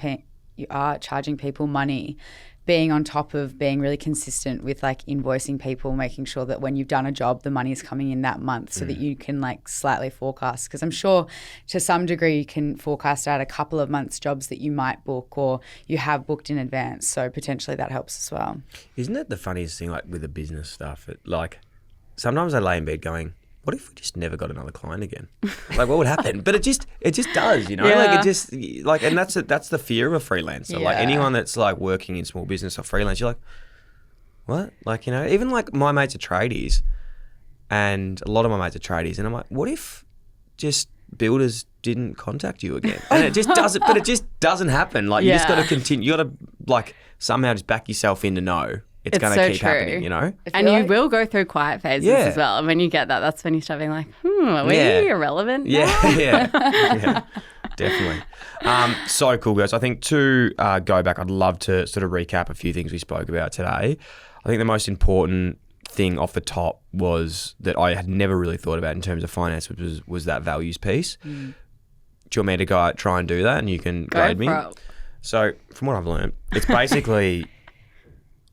people money, being on top of being really consistent with like invoicing people, making sure that when you've done a job, the money is coming in that month so that you can like slightly forecast. Because I'm sure to some degree you can forecast out a couple of months jobs that you might book or you have booked in advance. So potentially that helps as well. Isn't it the funniest thing like with the business stuff? Like sometimes I lay in bed going, what if we just never got another client again? Like, what would happen? But it just does, you know. Yeah. Like, it just like, and that's the fear of a freelancer. Like, Yeah. anyone that's like working in small business or freelance, you're like, what? Like, you know, even like my mates are tradies, and a lot of my mates are tradies, and I'm like, what if just builders didn't contact you again? And it just doesn't. But it just doesn't happen. Like, you just got to continue. You got to like somehow just back yourself in to know it's going to so keep true. happening. You know. And you will go through quiet phases Yeah. as well. And when you get that, that's when you start being like, are we Yeah. irrelevant Yeah, now? yeah, definitely. So cool, guys. I think to go back, I'd love to sort of recap a few things we spoke about today. I think the most important thing off the top was that I had never really thought about in terms of finance, which was that values piece. Do you want me to go out, try and do that, and you can grade me? for it. So from what I've learned, it's basically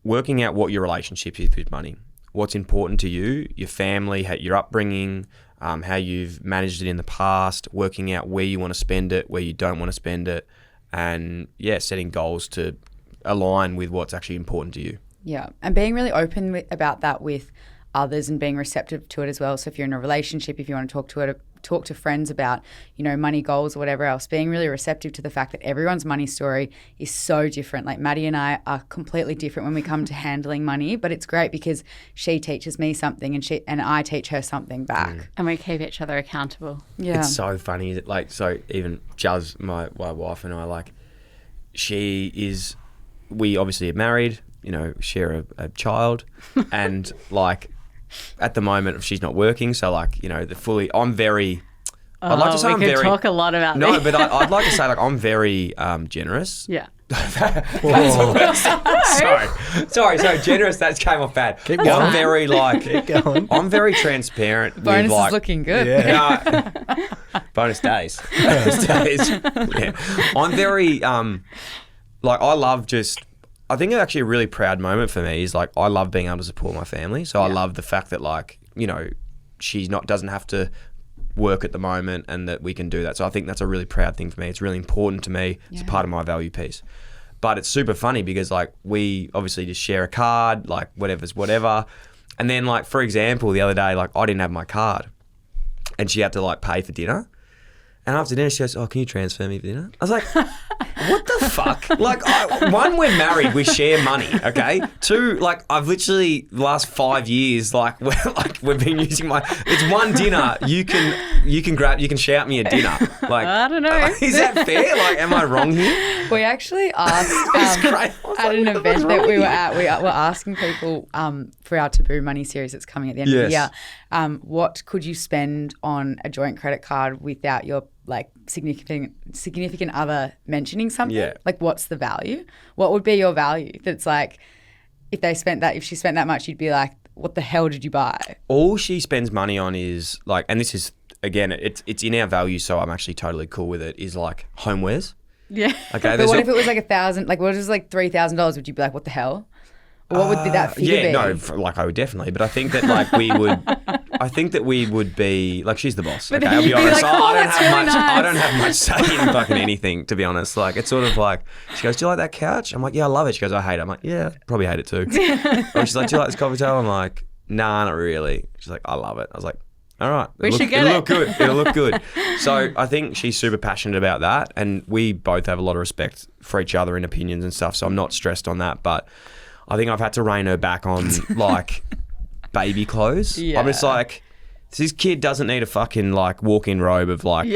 working out what your relationship is with money, what's important to you, your family, your upbringing, how you've managed it in the past, working out where you want to spend it, where you don't want to spend it, and setting goals to align with what's actually important to you. Yeah, and being really open about that with others and being receptive to it as well. So if you're in a relationship, if you want to talk to friends about, you know, money goals or whatever else, being really receptive to the fact that everyone's money story is so different. Like Maddy and I are completely different when we come to handling money, but it's great because she teaches me something and I teach her something back. And we keep each other accountable. Yeah. It's so funny. Like, so even Juz, my wife, and I, like, we obviously are married, you know, share a child, and like at the moment she's not working, so like, you know, I'm very. I'd like to say we I'm could very. talk a lot about No, this. but I'd like to say like I'm very generous. Yeah. Sorry, generous. That came off bad. Keep I'm going. very like. Keep going. I'm very transparent. Bonus with, like, is looking good. Yeah. bonus days. Bonus days. Yeah. I'm very like I love just. I think actually a really proud moment for me is like I love being able to support my family. So I love the fact that, like, you know, she doesn't have to work at the moment and that we can do that. So I think that's a really proud thing for me. It's really important to me. It's a part of my value piece. But it's super funny because like we obviously just share a card, like whatever's whatever. And then like, for example, the other day, like I didn't have my card and she had to like pay for dinner. And after dinner, she goes, "Oh, can you transfer me for dinner?" I was like, "What the fuck?" Like, one, we're married, we share money, okay? Two, like, I've literally the last 5 years, like, we've been using it's one dinner. You can shout me a dinner. Like, I don't know. Is that fair? Like, am I wrong here? We actually asked It's great. at an event that we were at, we were asking people for our Taboo Money series that's coming at the end of the year, what could you spend on a joint credit card without your like significant other mentioning something? Yeah. Like, what's the value? What would be your value? That's like, if she spent that much, you'd be like, what the hell did you buy? All she spends money on is like, and this is, again, it's in our values, so I'm actually totally cool with it, is like homewares. Yeah. Okay. But what if it was like $1,000? Like, what if it was like $3,000? Would you be like, what the hell? Or what would be that figure be? Like I would definitely, but I think that like we would be like, she's the boss. Okay, I'll be you'd be honest. like, I don't that's have really much. I nice. don't have much say in fucking anything, to be honest. Like, it's sort of like, she goes, "Do you like that couch?" I'm like, "Yeah, I love it." She goes, "I hate it." I'm like, "Yeah, probably hate it too." Or she's like, "Do you like this coffee table?" I'm like, "Nah, not really." She's like, "I love it." I was like, "All right, We should get it'll it." look good. It'll look good." So I think she's super passionate about that, and we both have a lot of respect for each other in opinions and stuff. So I'm not stressed on that, but I think I've had to rein her back on like baby clothes. Yeah. I'm just like, this kid doesn't need a fucking like walk-in robe of like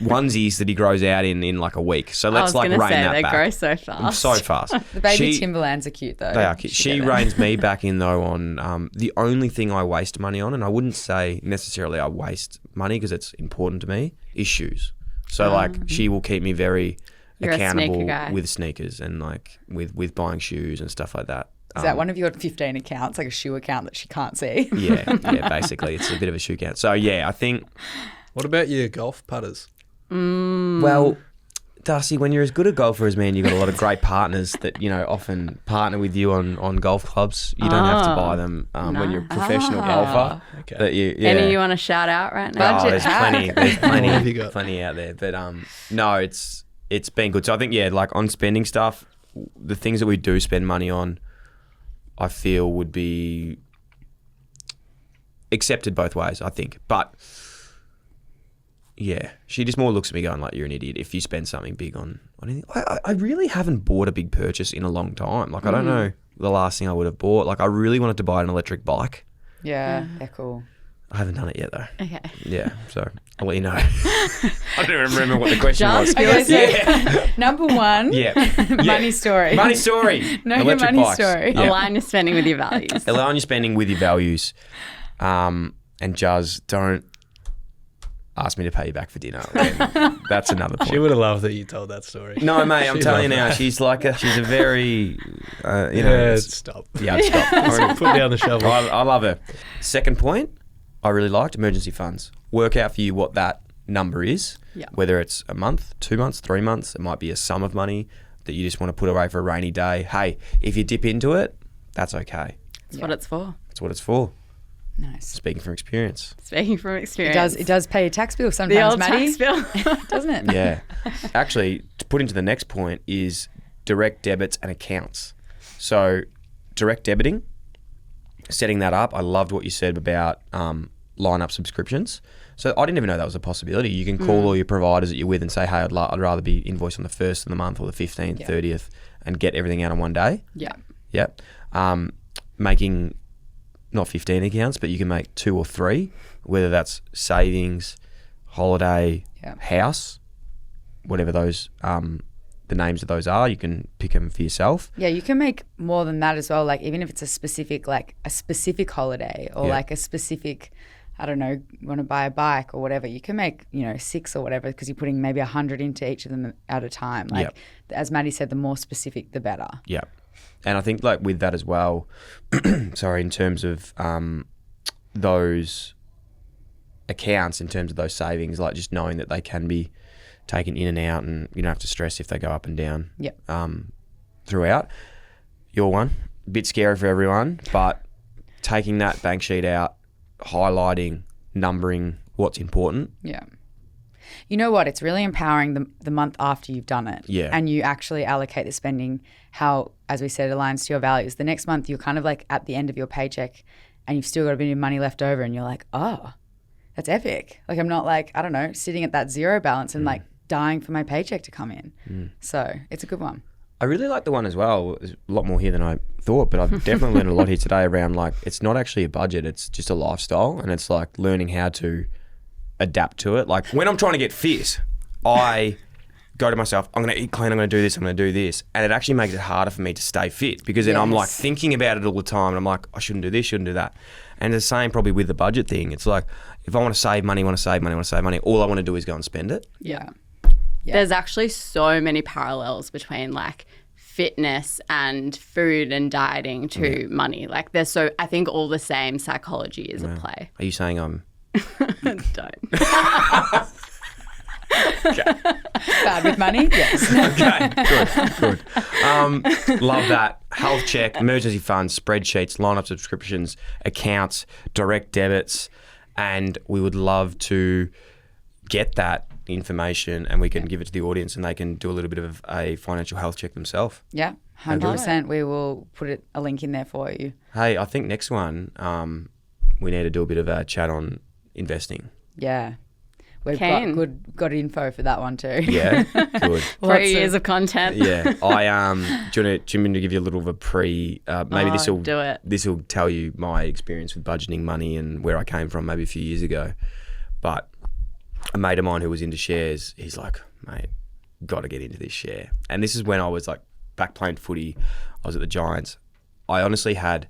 onesies that he grows out in like a week. So let's like rein that they back. grow so fast. So fast. The baby Timberlands are cute though. They are cute. You should She get them. reins me back in though on the only thing I waste money on, and I wouldn't say necessarily I waste money because it's important to me, is shoes. So like she will keep me very You're a accountable sneaker guy. with sneakers and like with buying shoes and stuff like that. Is that one of your 15 accounts, like a shoe account that she can't see? Yeah, basically it's a bit of a shoe count. So yeah, I think, What about your golf putters? well, Darcy, when you're as good a golfer as me and you've got a lot of great partners that, you know, often partner with you on golf clubs, you don't have to buy them when you're a professional golfer. Okay. That Any you want to shout out right now? Oh, there's plenty. There's What have you got? plenty out there. But no, it's been good. So I think like on spending stuff, the things that we do spend money on, I feel would be accepted both ways, I think. But yeah, she just more looks at me going like, you're an idiot if you spend something big on anything. I really haven't bought a big purchase in a long time. Like, I don't know the last thing I would have bought. Like, I really wanted to buy an electric bike. Yeah, they're cool. I haven't done it yet though. Okay. Yeah, so I'll let you know. I don't even remember what the question was. Okay, so Yeah. number one, money story. Money story. Know your Electric money bikes. story. Yeah. Align your spending with your values. Align your spending with your values. And Juz, don't ask me to pay you back for dinner. That's another point. She would have loved that you told that story. No, mate, I'm She'd telling you love now, that. she's a very, Stop. Yeah, stop. Put down the shovel. I love her. Second point, I really liked emergency funds. Work out for you what that number is, whether it's a month, 2 months, 3 months. It might be a sum of money that you just want to put away for a rainy day. Hey, if you dip into it, that's okay. That's what it's for. That's what it's for. Nice. Speaking from experience. Speaking from experience. It does pay your tax bill The sometimes, old Maddie. tax bill. Doesn't it? Yeah. Actually, to put into the next point is direct debits and accounts. So direct debiting, setting that up. I loved what you said about line up subscriptions. So I didn't even know that was a possibility. You can call all your providers that you're with and say, hey, I'd rather be invoiced on the 1st of the month or the 15th, 30th, and get everything out on one day. Yeah. Yep. Making not 15 accounts, but you can make 2 or 3, whether that's savings, holiday, house, whatever those the names of those are. You can pick them for yourself. Yeah, you can make more than that as well. Like even if it's a specific holiday or like a specific, I don't know, you want to buy a bike or whatever, you can make, 6 or whatever because you're putting maybe 100 into each of them at a time. Like as Maddie said, the more specific, the better. Yeah. And I think like with that as well, in terms of those accounts, in terms of those savings, like just knowing that they can be taken in and out and you don't have to stress if they go up and down throughout. Your one, a bit scary for everyone, but taking that bank sheet out, highlighting, numbering what's important. Yeah. You know what? It's really empowering the month after you've done it. Yeah. And you actually allocate the spending how, as we said, aligns to your values. The next month, you're kind of like at the end of your paycheck and you've still got a bit of money left over and you're like, oh, that's epic. Like I'm not like, I don't know, sitting at that zero balance and like dying for my paycheck to come in. So it's a good one. I really like the one as well. There's a lot more here than I thought, but I've definitely learned a lot here today around like it's not actually a budget, it's just a lifestyle, and it's like learning how to adapt to it. Like when I'm trying to get fit, I go to myself, I'm going to eat clean, I'm going to do this, I'm going to do this. And it actually makes it harder for me to stay fit because then I'm like thinking about it all the time and I'm like, I shouldn't do this, shouldn't do that. And the same probably with the budget thing. It's like if I want to save money, all I want to do is go and spend it. Yeah. There's actually so many parallels between like fitness and food and dieting to money. Like I think all the same psychology is at play. Are you saying I'm... Don't. Bad with money? Yes. Okay, good. Love that. Health check, emergency funds, spreadsheets, line-up subscriptions, accounts, direct debits, and we would love to get that information and we can give it to the audience and they can do a little bit of a financial health check themselves. Yeah, 100%. We will put a link in there for you. Hey, I think next one we need to do a bit of a chat on investing. Yeah. We've got good info for that one too. Yeah, good. 3 years of content. Yeah, do you want me to give you a little of a maybe this will tell you my experience with budgeting money and where I came from maybe a few years ago. But a mate of mine who was into shares, he's like, mate, got to get into this share. And this is when I was like back playing footy. I was at the Giants. I honestly had,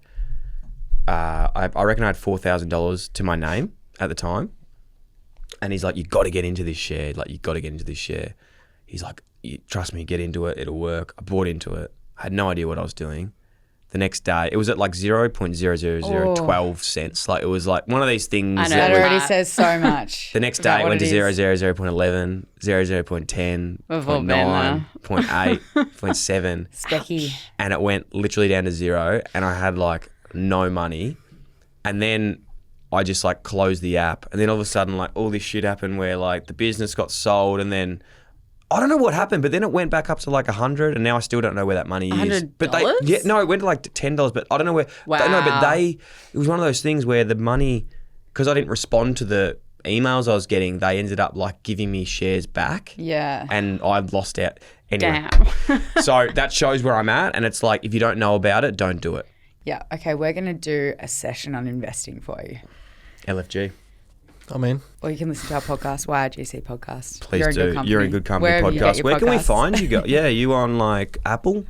I reckon I had $4,000 to my name at the time. And he's like, you got to get into this share. Like, you got to get into this share. He's like, trust me, get into it. It'll work. I bought into it. I had no idea what I was doing. The next day, it was at like 0.00012 cents. Like, it was like one of these things. I know. That already says so much. The next day, it went to 0.11, 0.10, We've all been 0.9, 0.8, 0.7. Specky. And it went literally down to 0. And I had like no money. And then I just like closed the app, and then all of a sudden like all this shit happened where like the business got sold, and then I don't know what happened, but then it went back up to like 100, and now I still don't know where that money is. But it went to like $10, but I don't know where. Wow. But it was one of those things where the money because I didn't respond to the emails I was getting, they ended up like giving me shares back. Yeah. And I lost out anyway. Damn. So that shows where I'm at. And it's like, if you don't know about it, don't do it. Yeah. Okay. We're going to do a session on investing for you. LFG. I'm in. Or you can listen to our podcast, YRGC podcast. Please You're in do. Good Company. You're in Good Company Wherever you get podcast. your Where can we podcasts. find you? Yeah, you on like Apple?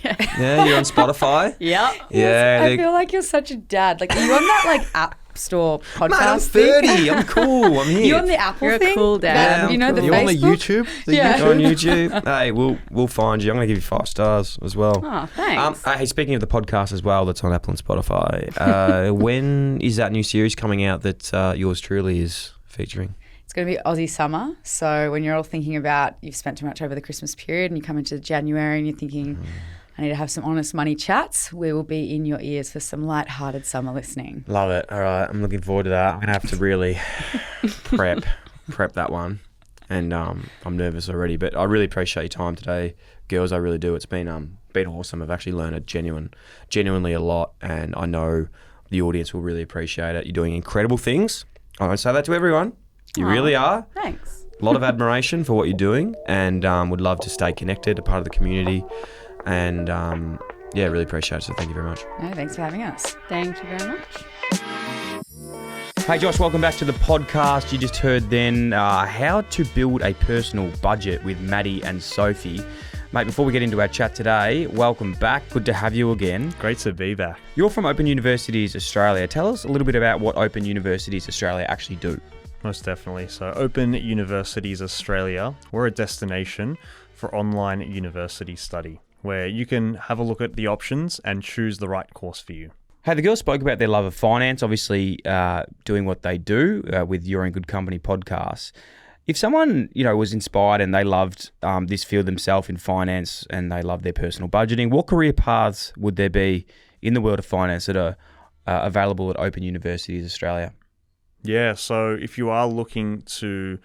Yeah. Yeah, you're on Spotify? Yep. Yeah. I feel like you're such a dad. Like, are you on that like app store podcast Mate, I'm thing? 30. I'm cool. I'm here. You on the Apple You're a thing? cool dad. That- Yeah, you know I'm the cool. You on the Facebook? YouTube? The Yeah. on YouTube. Hey, we'll find you. I'm going to give you 5 stars as well. Oh, thanks. Hey, speaking of the podcast as well, that's on Apple and Spotify. When is that new series coming out that yours truly is featuring? It's going to be Aussie summer. So when you're all thinking about you've spent too much over the Christmas period and you come into January and you're thinking, I need to have some honest money chats, we will be in your ears for some light-hearted summer listening. Love it. All right, I'm looking forward to that. I'm going to have to really prep that one. And I'm nervous already, but I really appreciate your time today, girls. I really do. It's been awesome. I've actually learned genuinely a lot, and I know the audience will really appreciate it. You're doing incredible things. I don't say that to everyone. You really are. Thanks. A lot of admiration for what you're doing, and would love to stay connected, a part of the community, and really appreciate it. So thank you very much. No, thanks for having us. Thank you very much. Hey Josh, welcome back to the podcast. You just heard then how to build a personal budget with Maddy and Sophie. Mate, before we get into our chat today, welcome back. Good to have you again. Great to be back. You're from Open Universities Australia. Tell us a little bit about what Open Universities Australia actually do. Most definitely. So Open Universities Australia, we're a destination for online university study where you can have a look at the options and choose the right course for you. Hey, the girls spoke about their love of finance, obviously doing what they do with You're in Good Company podcast. If someone, was inspired and they loved this field themselves in finance and they love their personal budgeting, what career paths would there be in the world of finance that are available at Open Universities Australia? Yeah, so if you are looking to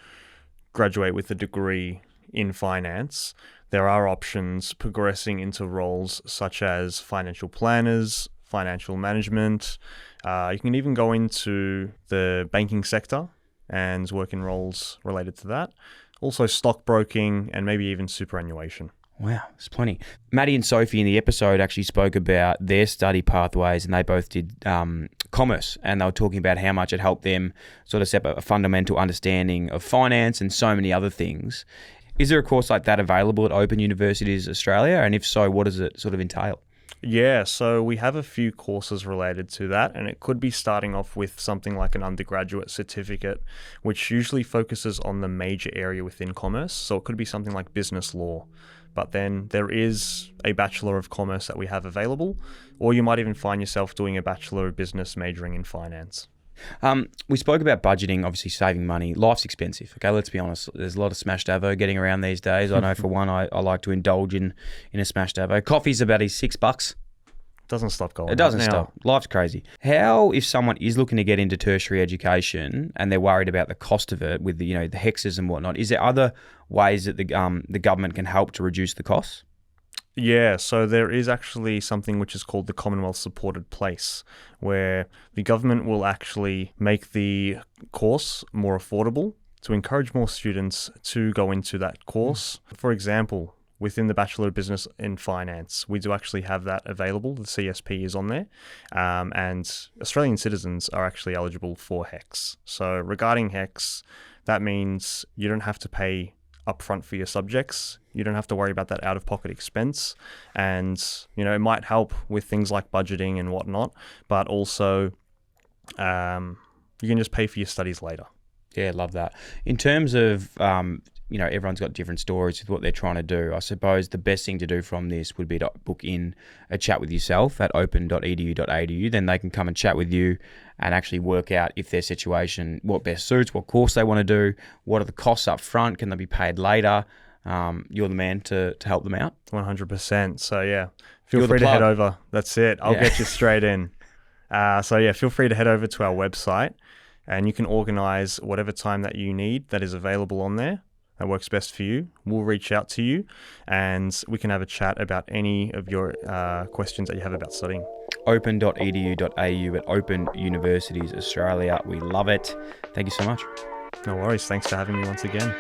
graduate with a degree in finance, there are options progressing into roles such as financial planners, financial management. You can even go into the banking sector and work in roles related to that. Also stockbroking and maybe even superannuation. Wow, there's plenty. Maddy and Sophie in the episode actually spoke about their study pathways, and they both did commerce, and they were talking about how much it helped them sort of set up a fundamental understanding of finance and so many other things. Is there a course like that available at Open Universities Australia? And if so, what does it sort of entail? Yeah, so we have a few courses related to that, and it could be starting off with something like an undergraduate certificate, which usually focuses on the major area within commerce. So it could be something like business law. But then there is a Bachelor of Commerce that we have available, or you might even find yourself doing a Bachelor of Business majoring in finance. We spoke about budgeting, obviously saving money. Life's expensive. Okay, let's be honest. There's a lot of smashed avo getting around these days. I know for one, I like to indulge in a smashed avo. Coffee's about $6. Doesn't stop going. It doesn't Now, stop. Life's crazy. How, if someone is looking to get into tertiary education and they're worried about the cost of it with the hexes and whatnot, is there other ways that the government can help to reduce the costs? Yeah, so there is actually something which is called the Commonwealth Supported Place, where the government will actually make the course more affordable to encourage more students to go into that course. For example, within the Bachelor of Business in Finance, we do actually have that available. The CSP is on there, and Australian citizens are actually eligible for HEX. So regarding HEX, that means you don't have to pay upfront for your subjects. You don't have to worry about that out-of-pocket expense, and it might help with things like budgeting and whatnot, but also you can just pay for your studies later. Yeah, love that. In terms of everyone's got different stories with what they're trying to do. I suppose the best thing to do from this would be to book in a chat with yourself at open.edu.au. Then they can come and chat with you and actually work out if their situation, what best suits, what course they want to do, what are the costs up front, can they be paid later? You're the man to help them out. 100%. So yeah, feel You're the free to plug. head over. That's it. I'll get you straight in. So yeah, feel free to head over to our website and you can organize whatever time that you need that is available on there. That works best for you. We'll reach out to you and we can have a chat about any of your questions that you have about studying. open.edu.au at Open Universities Australia. We love it. Thank you so much. No worries. Thanks for having me once again.